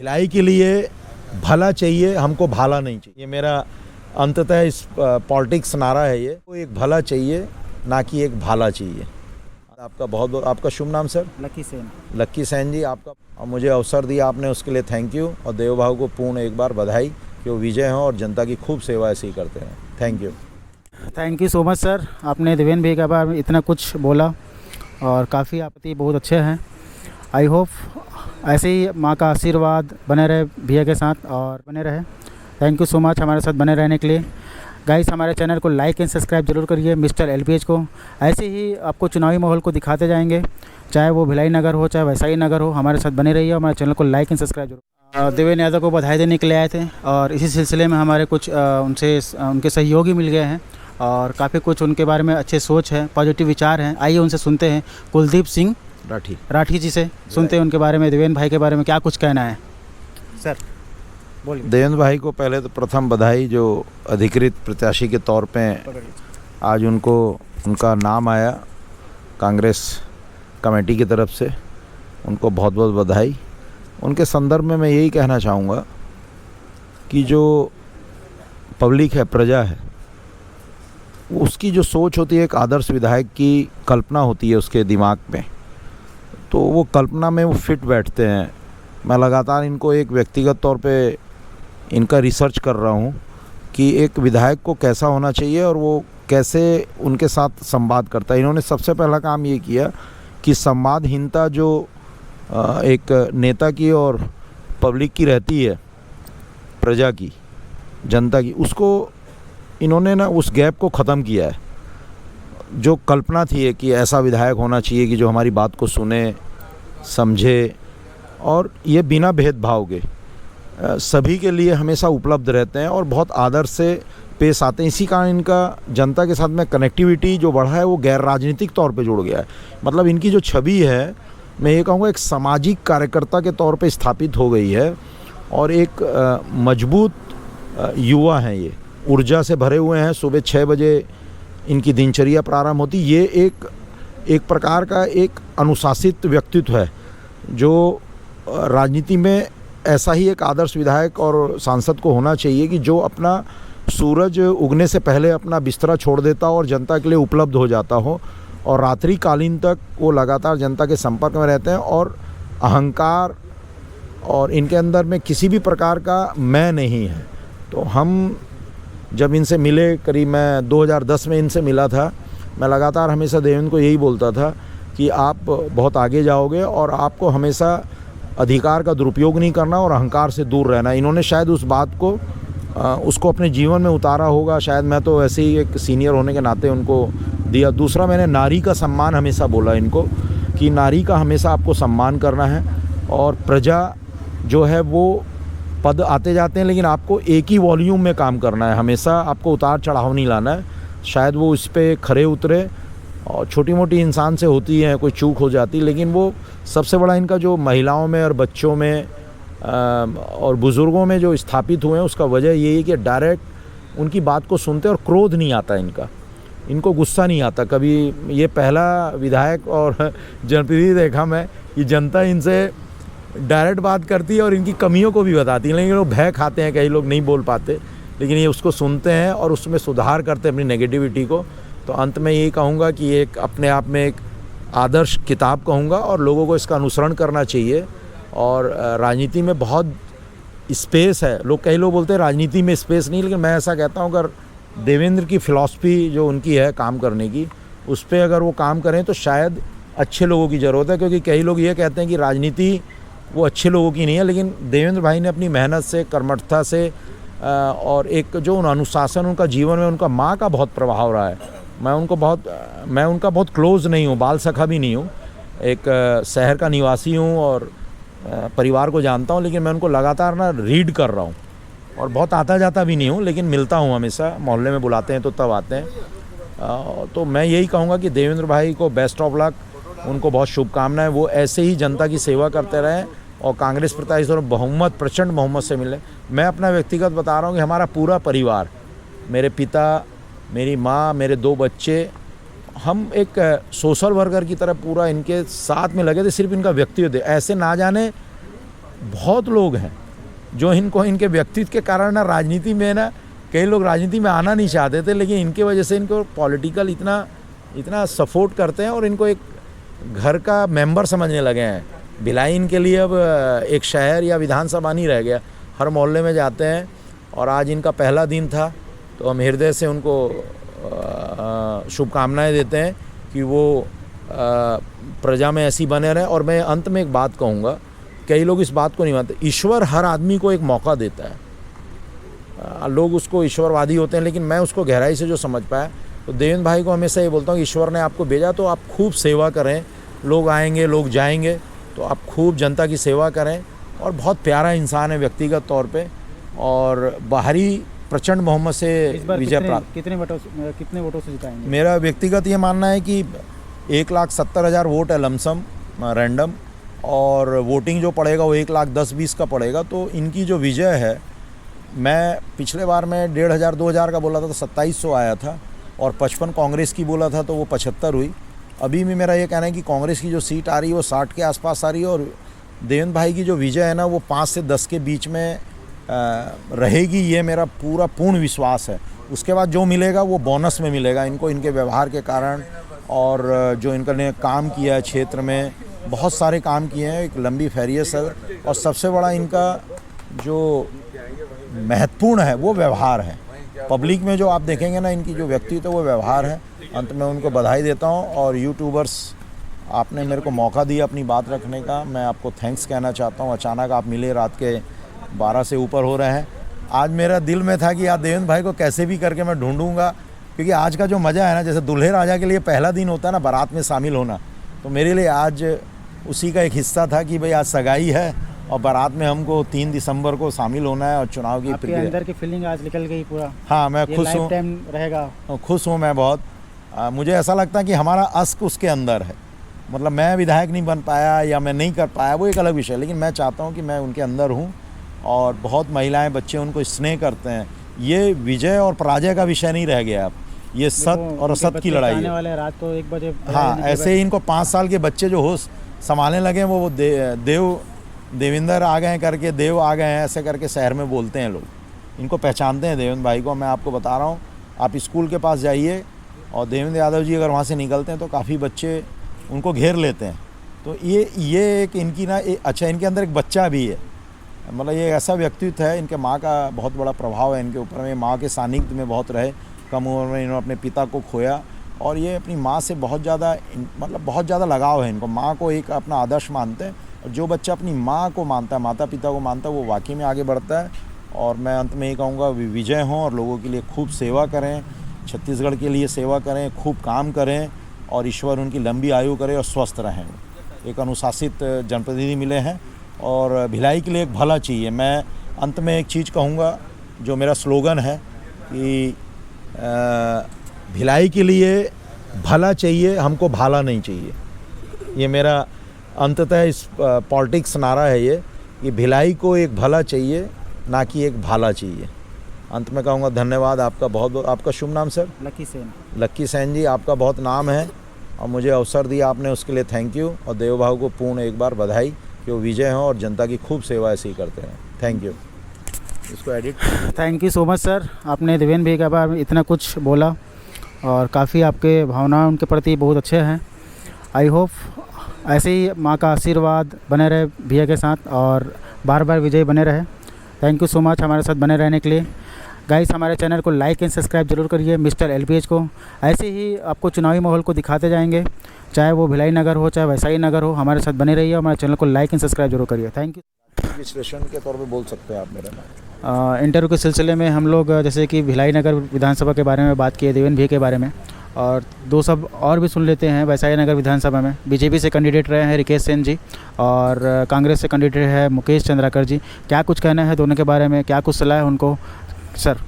भलाई के लिए भला चाहिए, हमको भाला नहीं चाहिए। ये मेरा अंततः इस पॉलिटिक्स नारा है। ये को एक भला चाहिए, ना कि एक भाला चाहिए। आपका बहुत बहुत, आपका शुभ नाम सर? लकी सेन। लक्की सैन जी, आपका और मुझे अवसर दिया आपने, उसके लिए थैंक यू। और देव भाव को पूर्ण एक बार बधाई कि वो विजय हों और जनता की खूब सेवा ऐसे ही करते हैं। Thank you. Thank you so much sir, आपने देवेंद्र भाई के बारे में इतना कुछ बोला और काफ़ी आपकी बहुत अच्छे हैं। आई होप ऐसे ही माँ का आशीर्वाद बने रहे भैया के साथ और बने रहे। थैंक यू सो मच हमारे साथ बने रहने के लिए। गाइस, हमारे चैनल को लाइक एंड सब्सक्राइब जरूर करिए, मिस्टर LPH को। ऐसे ही आपको चुनावी माहौल को दिखाते जाएंगे, चाहे वो भिलाई नगर हो चाहे वैशाली नगर हो। हमारे साथ बने रहिए, हमारे चैनल को लाइक एंड सब्सक्राइब जरूर। देवेंद्र यादव को बधाई देने के लिए आए थे और इसी सिलसिले में हमारे कुछ उनके सहयोगी मिल गए हैं और काफ़ी कुछ उनके बारे में अच्छे सोच है, पॉजिटिव विचार हैं। आइए उनसे सुनते हैं। कुलदीप सिंह राठी जी से सुनते हैं उनके बारे में, देवेंद्र भाई के बारे में क्या कुछ कहना है। सर बोलिए। देवेंद्र भाई को पहले तो प्रथम बधाई, जो अधिकृत प्रत्याशी के तौर पे आज उनको उनका नाम आया कांग्रेस कमेटी की तरफ से, उनको बहुत बहुत बधाई। उनके संदर्भ में मैं यही कहना चाहूँगा कि जो पब्लिक है, प्रजा है, उसकी जो सोच होती है, एक आदर्श विधायक की कल्पना होती है उसके दिमाग में, तो वो कल्पना में वो फिट बैठते हैं। मैं लगातार इनको एक व्यक्तिगत तौर पे इनका रिसर्च कर रहा हूँ कि एक विधायक को कैसा होना चाहिए और वो कैसे उनके साथ संवाद करता है। इन्होंने सबसे पहला काम ये किया कि संवादहीनता जो एक नेता की और पब्लिक की रहती है, प्रजा की, जनता की, उसको इन्होंने ना उस गैप को ख़त्म किया है। जो कल्पना थी कि ऐसा विधायक होना चाहिए कि जो हमारी बात को सुने, समझे और ये बिना भेदभाव के सभी के लिए हमेशा उपलब्ध रहते हैं और बहुत आदर से पेश आते हैं। इसी कारण इनका जनता के साथ में कनेक्टिविटी जो बढ़ा है वो गैर राजनीतिक तौर पे जुड़ गया है। मतलब इनकी जो छवि है, मैं ये कहूँगा एक सामाजिक कार्यकर्ता के तौर पे स्थापित हो गई है और एक मजबूत युवा हैं। ये ऊर्जा से भरे हुए हैं। सुबह 6 बजे इनकी दिनचर्या प्रारंभ होती। ये एक प्रकार का एक अनुशासित व्यक्तित्व है जो राजनीति में ऐसा ही एक आदर्श विधायक और सांसद को होना चाहिए कि जो अपना सूरज उगने से पहले अपना बिस्तरा छोड़ देता हो और जनता के लिए उपलब्ध हो जाता हो और रात्रि कालीन तक वो लगातार जनता के संपर्क में रहते हैं और अहंकार और इनके अंदर में किसी भी प्रकार का मैं नहीं है। तो हम जब इनसे मिले, करीब मैं 2010 में इनसे मिला था, मैं लगातार हमेशा देवेंद्र को यही बोलता था कि आप बहुत आगे जाओगे और आपको हमेशा अधिकार का दुरुपयोग नहीं करना और अहंकार से दूर रहना। इन्होंने शायद उस बात को उसको अपने जीवन में उतारा होगा। शायद मैं तो ऐसे ही एक सीनियर होने के नाते उनको दिया। दूसरा, मैंने नारी का सम्मान हमेशा बोला इनको कि नारी का हमेशा आपको सम्मान करना है और प्रजा जो है वो पद आते जाते हैं, लेकिन आपको एक ही वॉल्यूम में काम करना है। हमेशा आपको उतार चढ़ाव नहीं लाना है। शायद वो इस पर खरे उतरे और छोटी मोटी इंसान से होती है, कोई चूक हो जाती, लेकिन वो सबसे बड़ा इनका जो महिलाओं में और बच्चों में और बुज़ुर्गों में जो स्थापित हुए हैं, उसका वजह यही है कि डायरेक्ट उनकी बात को सुनते और क्रोध नहीं आता इनको गुस्सा नहीं आता कभी। ये पहला विधायक और जनप्रतिनिधि देखा मैं कि जनता इनसे डायरेक्ट बात करती है और इनकी कमियों को भी बताती है, लेकिन लोग भय खाते हैं, कई लोग नहीं बोल पाते, लेकिन ये उसको सुनते हैं और उसमें सुधार करते हैं अपनी नेगेटिविटी को। तो अंत में यही कहूँगा कि एक अपने आप में एक आदर्श किताब कहूँगा और लोगों को इसका अनुसरण करना चाहिए। और राजनीति में बहुत स्पेस है। कई लोग बोलते हैं राजनीति में स्पेस नहीं, लेकिन मैं ऐसा कहता हूँ अगर देवेंद्र की फ़िलॉसफी जो उनकी है काम करने की, उस पर अगर वो काम करें तो शायद अच्छे लोगों की ज़रूरत है। क्योंकि कई लोग ये कहते हैं कि राजनीति वो अच्छे लोगों की नहीं है, लेकिन देवेंद्र भाई ने अपनी मेहनत से, कर्मठता से और एक जो अनुशासन उनका जीवन में, उनका माँ का बहुत प्रभाव रहा है। मैं उनका बहुत क्लोज़ नहीं हूँ, बाल सखा भी नहीं हूँ, एक शहर का निवासी हूँ और परिवार को जानता हूँ, लेकिन मैं उनको लगातार ना रीड कर रहा हूँ और बहुत आता जाता भी नहीं हूँ, लेकिन मिलता हूँ हमेशा। मोहल्ले में बुलाते हैं तो तब आते हैं। तो मैं यही कहूँगा कि देवेंद्र भाई को बेस्ट ऑफ लक, उनको बहुत शुभकामनाएं। वो ऐसे ही जनता की सेवा करते रहें और कांग्रेस प्रत्याशी और बहुमत, प्रचंड बहुमत से मिले। मैं अपना व्यक्तिगत बता रहा हूँ कि हमारा पूरा परिवार, मेरे पिता, मेरी माँ, मेरे 2 बच्चे, हम एक सोशल वर्कर की तरह पूरा इनके साथ में लगे थे। सिर्फ इनका व्यक्तित्व ऐसे ना जाने बहुत लोग हैं जो इनको इनके व्यक्तित्व के कारण ना राजनीति में ना, कई लोग राजनीति में आना नहीं चाहते थे, लेकिन इनके वजह से इनको पॉलिटिकल इतना सपोर्ट करते हैं और इनको एक घर का मेंबर समझने लगे हैं। भिलाई इनके लिए अब एक शहर या विधानसभा नहीं रह गया, हर मोहल्ले में जाते हैं। और आज इनका पहला दिन था, तो हम हृदय से उनको शुभकामनाएं देते हैं कि वो प्रजा में ऐसी बने रहें। और मैं अंत में एक बात कहूँगा, कई लोग इस बात को नहीं मानते, ईश्वर हर आदमी को एक मौका देता है। लोग उसको ईश्वरवादी होते हैं, लेकिन मैं उसको गहराई से जो समझ पाया, तो देवेंद्र भाई को हमेशा ये बोलता हूँ कि ईश्वर ने आपको भेजा तो आप खूब सेवा करें। लोग आएंगे, लोग जाएंगे, तो आप खूब जनता की सेवा करें। और बहुत प्यारा इंसान है व्यक्तिगत तौर पे, और बाहरी प्रचंड बहुमत से विजय प्राप्त। कितने वोटों से जिताएंगे? मेरा व्यक्तिगत ये मानना है कि 1,70,000 वोट है लमसम रैंडम, और वोटिंग जो पड़ेगा वो 1,10,20 का पड़ेगा। तो इनकी जो विजय है, मैं पिछले बार में 1,500-2,000 का बोला था तो 2,700 आया था, और 55 कांग्रेस की बोला था तो वो 75 हुई। अभी भी मेरा ये कहना है कि कांग्रेस की जो सीट आ रही है वो 60 के आसपास आ रही है, और देवेंद्र भाई की जो विजय है ना वो 5 से 10 के बीच में रहेगी, ये मेरा पूर्ण विश्वास है। उसके बाद जो मिलेगा वो बोनस में मिलेगा इनको, इनके व्यवहार के कारण, और जो इनने काम किया है क्षेत्र में, बहुत सारे काम किए हैं, एक लंबी फहरिस्त है। और सबसे बड़ा इनका जो महत्वपूर्ण है वो व्यवहार है। पब्लिक में जो आप देखेंगे ना, इनकी जो व्यक्तित्व वो व्यवहार है। अंत में उनको बधाई देता हूँ। और यूट्यूबर्स, आपने मेरे को मौका दिया अपनी बात रखने का, मैं आपको थैंक्स कहना चाहता हूँ। अचानक आप मिले, रात के 12 से ऊपर हो रहे हैं। आज मेरा दिल में था कि आज देवेंद्र भाई को कैसे भी करके मैं ढूंढूंगा, क्योंकि आज का जो मज़ा है ना, जैसे दूल्हे राजा के लिए पहला दिन होता है ना बारात में शामिल होना, तो मेरे लिए आज उसी का एक हिस्सा था कि भाई आज सगाई है और बारात में हमको 3 दिसंबर को शामिल होना है। और चुनाव की आपके अंदर की फीलिंग आज निकल गई पूरा। हाँ, मैं खुश हूँ, रहेगा। खुश हूँ मैं बहुत। मुझे ऐसा लगता है कि हमारा अश्क उसके अंदर है। मतलब मैं विधायक नहीं बन पाया या मैं नहीं कर पाया, वो एक अलग विषय है, लेकिन मैं चाहता हूँ कि मैं उनके अंदर हूँ। और बहुत महिलाएं, बच्चे उनको स्नेह करते हैं। ये विजय और पराजय का विषय नहीं रह गया अब, ये सत्य और असत्य की लड़ाई है। वाले रात को 1 बजे। हाँ, ऐसे ही इनको 5 साल के बच्चे जो होश संभालने लगे, वो देवेंद्र आ गए करके, देव आ गए हैं ऐसे करके शहर में बोलते हैं लोग। इनको पहचानते हैं देवेंद्र भाई को। मैं आपको बता रहा हूँ, आप स्कूल के पास जाइए और देवेंद्र यादव जी अगर वहाँ से निकलते हैं तो काफ़ी बच्चे उनको घेर लेते हैं। तो ये एक इनकी ना अच्छा, इनके अंदर एक बच्चा भी है। मतलब ये ऐसा व्यक्तित्व है, इनके माँ का बहुत बड़ा प्रभाव है इनके ऊपर में। माँ के सानिध्य में बहुत रहे, कम उम्र में इन्होंने अपने पिता को खोया, और ये अपनी माँ से बहुत ज़्यादा लगाव है इनको। माँ को एक अपना आदर्श मानते हैं, और जो बच्चा अपनी माँ को मानता है, माता पिता को मानता है, वो वाकई में आगे बढ़ता है। और मैं अंत में ये कहूँगा, विजय हों और लोगों के लिए खूब सेवा करें, छत्तीसगढ़ के लिए सेवा करें, खूब काम करें, और ईश्वर उनकी लंबी आयु करे और स्वस्थ रहें। एक अनुशासित जनप्रतिनिधि मिले हैं, और भिलाई के लिए एक भला चाहिए। मैं अंत में एक चीज़ कहूँगा, जो मेरा स्लोगन है कि भिलाई के लिए भला चाहिए, हमको भाला नहीं चाहिए। ये मेरा अंततः इस पॉलिटिक्स नारा है ये, कि भिलाई को एक भला चाहिए, ना कि एक भाला चाहिए। अंत में कहूँगा धन्यवाद आपका बहुत बहुत। आपका शुभ नाम सर? लक्की सेन जी, आपका बहुत नाम है, और मुझे अवसर दिया आपने, उसके लिए थैंक यू। और देवभाव को पूर्ण एक बार बधाई कि वो विजय हों और जनता की खूब सेवा ऐसे ही करते हैं। Thank you. इसको edit. Thank you so much sir, आपने देवेंद्र भाई के बारे में इतना कुछ बोला, और काफ़ी आपके भावनाएं उनके प्रति बहुत अच्छे हैं। आई होप ऐसे ही माँ का आशीर्वाद बने रहे भैया के साथ, और बार बार विजय बने रहे। थैंक यू सो मच हमारे साथ बने रहने के लिए। गाइस, हमारे चैनल को लाइक एंड सब्सक्राइब जरूर करिए, मिस्टर LPH को। ऐसे ही आपको चुनावी माहौल को दिखाते जाएंगे, चाहे वो भिलाई नगर हो, चाहे वैशाली नगर हो। हमारे साथ बने रहिए, हमारे चैनल को लाइक एंड सब्सक्राइब जरूर करिए। Thank you. विश्लेषण के तौर पे बोल सकते हैं आप मेरे नाम? इंटरव्यू के सिलसिले में हम लोग जैसे कि भिलाई नगर विधानसभा के बारे में बात किए, देवेंद्र भाई के बारे में, और 2 सब और भी सुन लेते हैं। वैशाली नगर विधानसभा में बीजेपी से कैंडिडेट रहे हैं रिकेश सेन जी, और कांग्रेस से कैंडिडेट है मुकेश चंद्राकर जी। क्या कुछ कहना है दोनों के बारे में, क्या कुछ सलाह है उनको सर?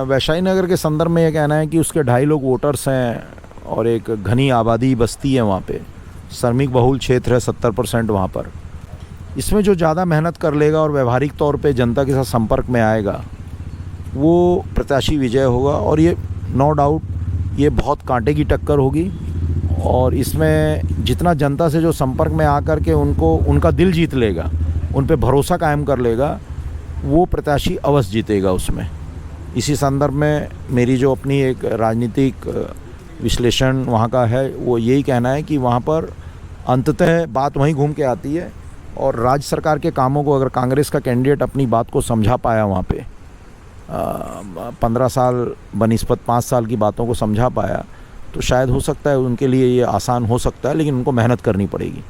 वैशाली नगर के संदर्भ में ये कहना है कि उसके 2.5 लाख वोटर्स हैं, और एक घनी आबादी बस्ती है वहाँ पे, श्रमिक बहुल क्षेत्र है 70% वहाँ पर। इसमें जो ज़्यादा मेहनत कर लेगा और व्यवहारिक तौर पे जनता के साथ संपर्क में आएगा, वो प्रत्याशी विजय होगा। और ये नो डाउट ये बहुत कांटे की टक्कर होगी, और इसमें जितना जनता से जो संपर्क में आकर के उनका दिल जीत लेगा, उन पे भरोसा कायम कर लेगा, वो प्रत्याशी अवश्य जीतेगा उसमें। इसी संदर्भ में मेरी जो अपनी एक राजनीतिक विश्लेषण वहाँ का है, वो यही कहना है कि वहाँ पर अंततः बात वहीं घूम के आती है, और राज्य सरकार के कामों को अगर कांग्रेस का कैंडिडेट अपनी बात को समझा पाया वहाँ पे, 15 साल बनिस्बत 5 साल की बातों को समझा पाया, तो शायद हो सकता है उनके लिए ये आसान हो सकता है, लेकिन उनको मेहनत करनी पड़ेगी।